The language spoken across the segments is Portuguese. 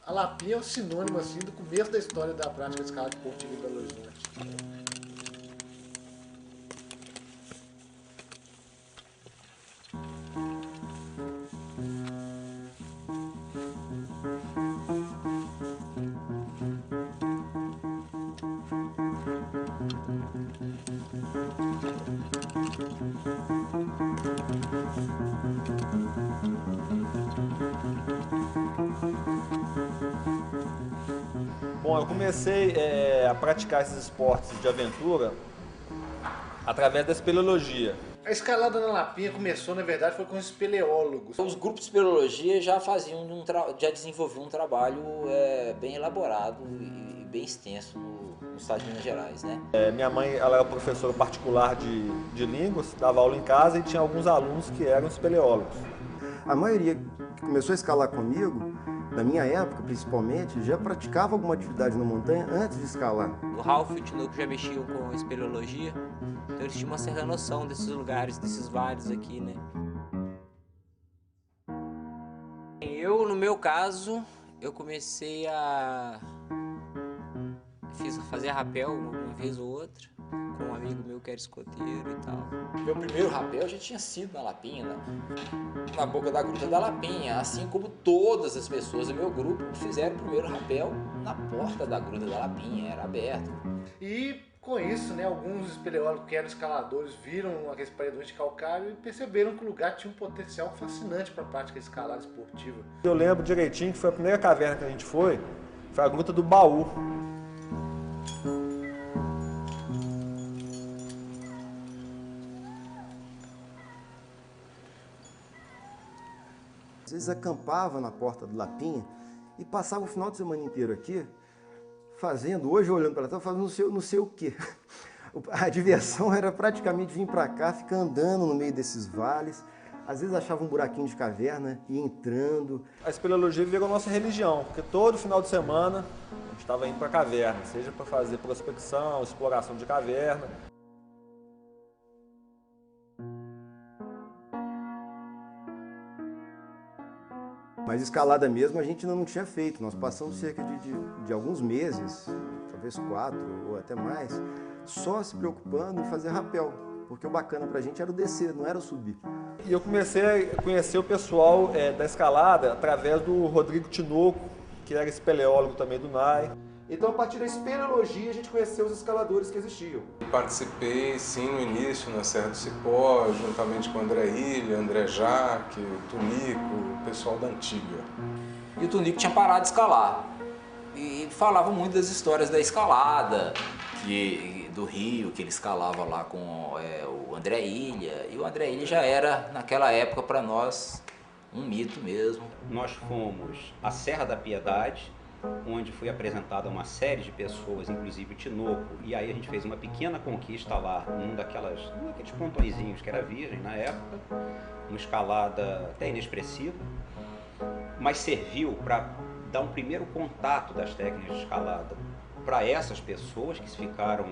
A Lapinha é o sinônimo assim, do começo da história da prática de escalada esportiva em Belo Horizonte. Bom, eu comecei a praticar esses esportes de aventura através da espeleologia. A escalada na Lapinha começou, na verdade, foi com os espeleólogos. Os grupos de espeleologia já já desenvolviam um trabalho bem elaborado e bem extenso no estado de Minas Gerais, né? Minha mãe, ela era professora particular de línguas, dava aula em casa e tinha alguns alunos que eram espeleólogos. A maioria que começou a escalar comigo, na minha época principalmente, já praticava alguma atividade na montanha antes de escalar. O Ralph e o Tinoco já mexiam com espeleologia, então eles tinham uma certa noção desses lugares, desses vales aqui, né? Eu, no meu caso, eu comecei a fazer rapel uma vez ou outra, com um amigo meu que era escoteiro e tal. Meu primeiro rapel já tinha sido na Lapinha, na boca da Gruta da Lapinha, assim como todas as pessoas do meu grupo fizeram o primeiro rapel na porta da Gruta da Lapinha, era aberto. E com isso, né, alguns espeleólogos que eram escaladores viram aqueles paredões de calcário e perceberam que o lugar tinha um potencial fascinante para a prática de escalada esportiva. Eu lembro direitinho que foi a primeira caverna que a gente foi a Gruta do Baú. Às vezes acampava na porta do Lapinha e passava o final de semana inteiro aqui, fazendo, hoje olhando para trás, fazendo não sei o quê. A diversão era praticamente vir para cá, ficar andando no meio desses vales. Às vezes achava um buraquinho de caverna e entrando. A espeleologia virou nossa religião, porque todo final de semana a gente estava indo para a caverna, seja para fazer prospecção, exploração de caverna. Mas escalada mesmo a gente ainda não tinha feito. Nós passamos cerca de alguns meses, talvez 4 ou até mais, só se preocupando em fazer rapel. Porque o bacana pra gente era o descer, não era o subir. E eu comecei a conhecer o pessoal da escalada através do Rodrigo Tinoco, que era espeleólogo também do NAI. Então, a partir da espeleologia, a gente conheceu os escaladores que existiam. Participei, sim, no início, na Serra do Cipó, juntamente com o André Ilha, André Jaque, o Tunico, o pessoal da antiga. E o Tunico tinha parado de escalar. E falava muito das histórias da escalada, do Rio, que ele escalava lá com o André Ilha. E o André Ilha já era, naquela época, para nós, um mito mesmo. Nós fomos à Serra da Piedade, onde foi apresentada uma série de pessoas, inclusive o Tinoco, e aí a gente fez uma pequena conquista lá, num daqueles pontõezinhos que era virgem na época, uma escalada até inexpressiva, mas serviu para dar um primeiro contato das técnicas de escalada para essas pessoas que ficaram,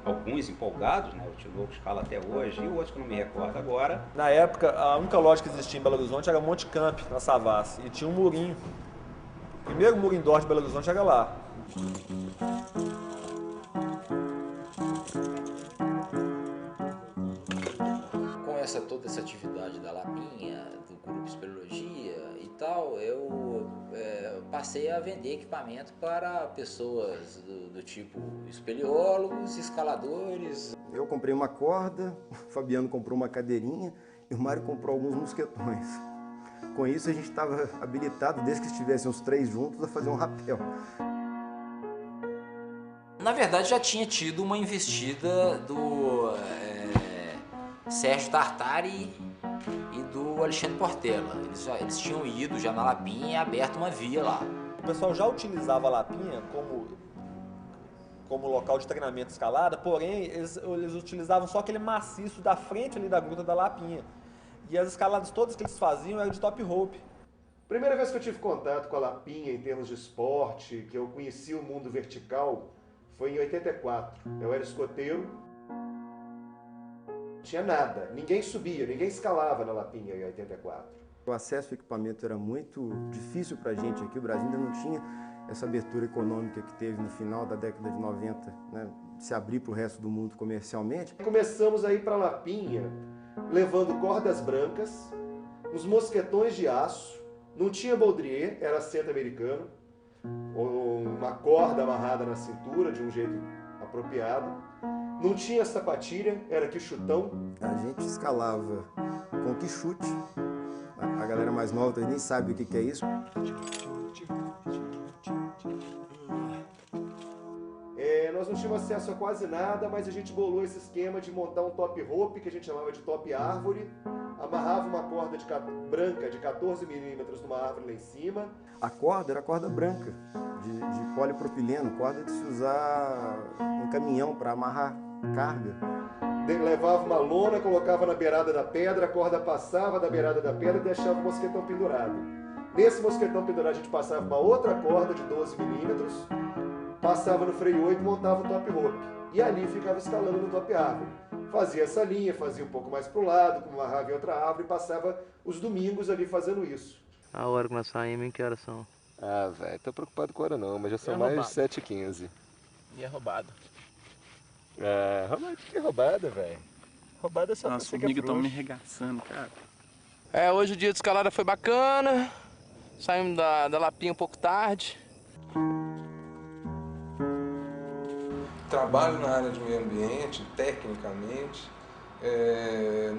alguns empolgados, né? O Tinoco escala até hoje, e o outro que eu não me recordo agora. Na época, a única loja que existia em Belo Horizonte era Monte Camp, na Savassi, e tinha um murinho. O primeiro muro indoor de Belo Horizonte era lá. Com toda essa atividade da Lapinha, do grupo Espeleologia e tal, eu passei a vender equipamento para pessoas do tipo espeleólogos, escaladores. Eu comprei uma corda, o Fabiano comprou uma cadeirinha e o Mário comprou alguns mosquetões. Com isso a gente estava habilitado, desde que estivessem os 3 juntos, a fazer um rapel. Na verdade já tinha tido uma investida do Sérgio Tartari e do Alexandre Portela. Eles tinham ido já na Lapinha e aberto uma via lá. O pessoal já utilizava a Lapinha como local de treinamento de escalada, porém eles utilizavam só aquele maciço da frente ali da Gruta da Lapinha. E as escaladas todas que eles faziam eram de top rope. Primeira vez que eu tive contato com a Lapinha em termos de esporte, que eu conheci o mundo vertical, foi em 84. Eu era escoteiro, não tinha nada, ninguém subia, ninguém escalava na Lapinha em 84. O acesso ao equipamento era muito difícil para a gente aqui. O Brasil ainda não tinha essa abertura econômica que teve no final da década de 90, né? Se abrir para o resto do mundo comercialmente. Começamos a ir para Lapinha, levando cordas brancas, uns mosquetões de aço, não tinha baudrier, era assento americano, ou uma corda amarrada na cintura de um jeito apropriado, não tinha sapatilha, era quichutão. A gente escalava com quichute, a galera mais nova talvez nem sabe o que é isso. Nós não tínhamos acesso a quase nada, mas a gente bolou esse esquema de montar um top rope, que a gente chamava de top árvore, amarrava uma corda branca de 14 milímetros numa árvore lá em cima. A corda era corda branca, de polipropileno, corda de se usar em caminhão para amarrar carga. Levava uma lona, colocava na beirada da pedra, a corda passava da beirada da pedra e deixava o mosquetão pendurado. Nesse mosquetão pendurado a gente passava uma outra corda de 12 milímetros, passava no freio 8 e montava o top rope. E ali ficava escalando no top árvore. Fazia essa linha, fazia um pouco mais para o lado, como amarrava em outra árvore e passava os domingos ali fazendo isso. A hora que nós saímos, que horas são? Ah, velho, tô preocupado com a hora não, mas já são mais de 7h15. E é roubado. É, que roubada, velho. Roubada é só Nossa, você os que é amigos estão me frouxo. arregaçando, cara. Hoje o dia de escalada foi bacana. Saímos da Lapinha um pouco tarde. Trabalho na área de meio ambiente, tecnicamente.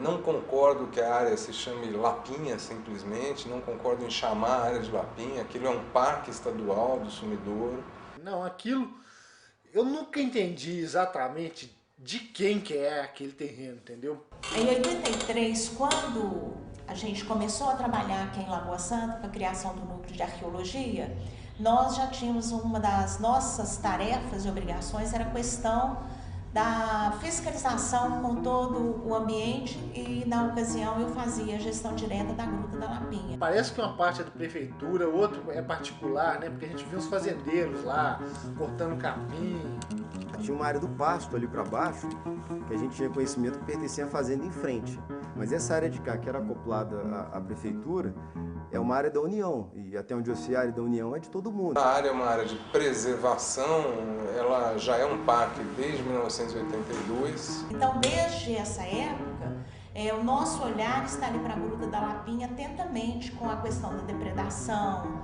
Não concordo que a área se chame Lapinha simplesmente, não concordo em chamar a área de Lapinha. Aquilo é um parque estadual do Sumidouro. Não, aquilo... Eu nunca entendi exatamente de quem que é aquele terreno, entendeu? Em 83, quando a gente começou a trabalhar aqui em Lagoa Santa com a criação do núcleo de arqueologia, nós já tínhamos uma das nossas tarefas e obrigações, era a questão da fiscalização com todo o ambiente e, na ocasião, eu fazia a gestão direta da Gruta da Lapinha. Parece que uma parte é da prefeitura, outro é particular, né? Porque a gente viu os fazendeiros lá, cortando capim. Tinha uma área do pasto ali para baixo, que a gente tinha conhecimento que pertencia à fazenda em frente. Mas essa área de cá, que era acoplada à prefeitura, é uma área da União. E até onde eu sei, a área da União é de todo mundo. A área é uma área de preservação, ela já é um parque desde 1982. Então, desde essa época, o nosso olhar está ali para a Gruta da Lapinha atentamente com a questão da depredação,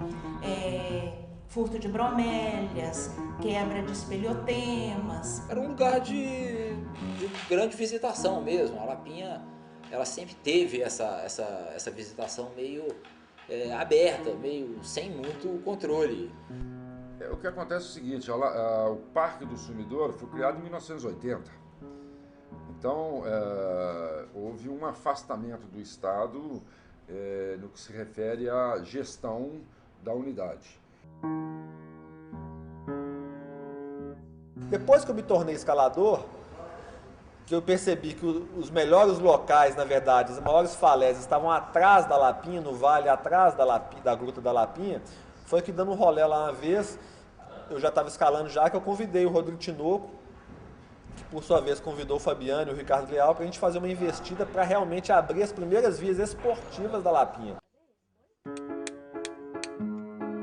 furto de bromélias, quebra de espelhotemas. Era um lugar de grande visitação mesmo. A Lapinha, ela sempre teve essa visitação meio aberta, meio sem muito controle. O que acontece é o seguinte, o Parque do Sumidouro foi criado em 1980. Então, houve um afastamento do Estado no que se refere à gestão da unidade. Depois que eu me tornei escalador, que eu percebi que os melhores locais, na verdade, as maiores falésias estavam atrás da Lapinha, no vale, atrás da Gruta da Lapinha, foi que dando um rolê lá uma vez, eu já estava escalando já, que eu convidei o Rodrigo Tinoco, que por sua vez convidou o Fabiano e o Ricardo Leal, para a gente fazer uma investida para realmente abrir as primeiras vias esportivas da Lapinha.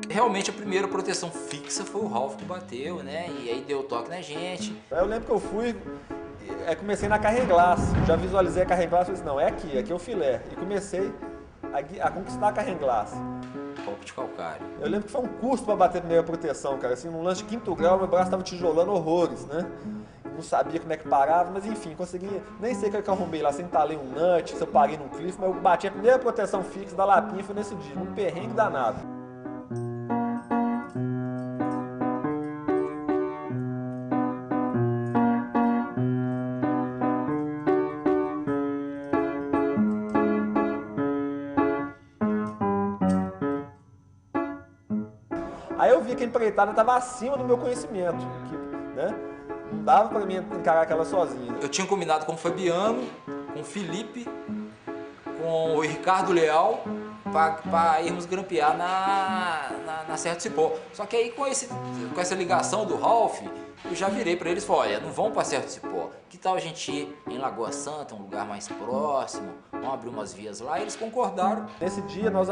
Realmente a primeira proteção fixa foi o Ralph que bateu, né? E aí deu toque na gente. Eu lembro que eu fui, comecei na Carreglass, já visualizei a Carreglass e falei assim, não, aqui é o filé. E comecei a conquistar a Carreglass. Copo de calcário. Eu lembro que foi um custo para bater a primeira proteção, cara. Assim, num lance de 5º grau, meu braço estava tijolando horrores, né? Não sabia como é que parava, mas enfim, consegui. Nem sei o que eu arrumei lá, se entalei um nut, se eu parei num cliff, mas eu bati a primeira proteção fixa da Lapinha, foi nesse dia, num perrengue danado. Aí eu vi que a empreitada estava acima do meu conhecimento, né? Não dava para mim encarar aquela sozinha. Eu tinha combinado com o Fabiano, com o Felipe, com o Ricardo Leal, para irmos grampear na Serra do Cipó. Só que aí com essa ligação do Ralph, eu já virei para eles e falei, olha, não vão para a Serra do Cipó, que tal a gente ir em Lagoa Santa, um lugar mais próximo, vamos abrir umas vias lá, e eles concordaram. Nesse dia nós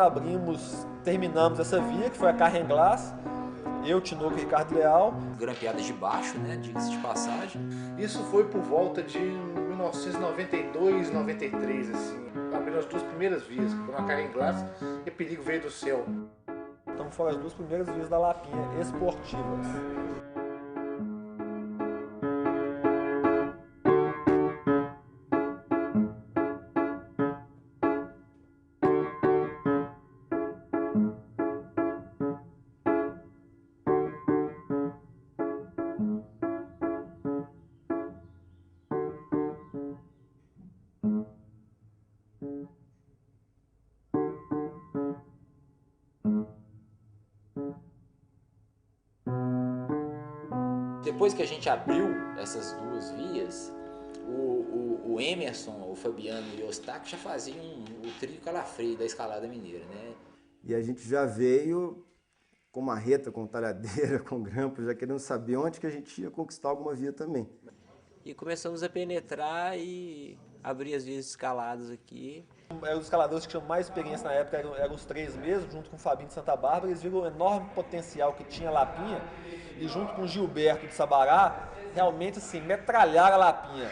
terminamos essa via, que foi a Carrenglass, eu, Tinoco e Ricardo Leal. Grampeadas de baixo, né, diga-se de passagem. Isso foi por volta de 1992, 93, assim. Abriram as duas primeiras vias, que foram a Carrenglass e Perigo Veio do Céu. Então foram as duas primeiras vias da Lapinha esportivas. Depois que a gente abriu essas duas vias, o Emerson, o Fabiano e o Eustáquio já faziam o trio calafrio da escalada mineira, né? E a gente já veio com marreta, com talhadeira, com grampo, já querendo saber onde que a gente ia conquistar alguma via também. E começamos a penetrar e abrir as vias escaladas aqui. Os escaladores que tinham mais experiência na época eram os três mesmo, junto com o Fabinho de Santa Bárbara. Eles viram o enorme potencial que tinha a Lapinha e junto com o Gilberto de Sabará, realmente assim, metralharam a Lapinha.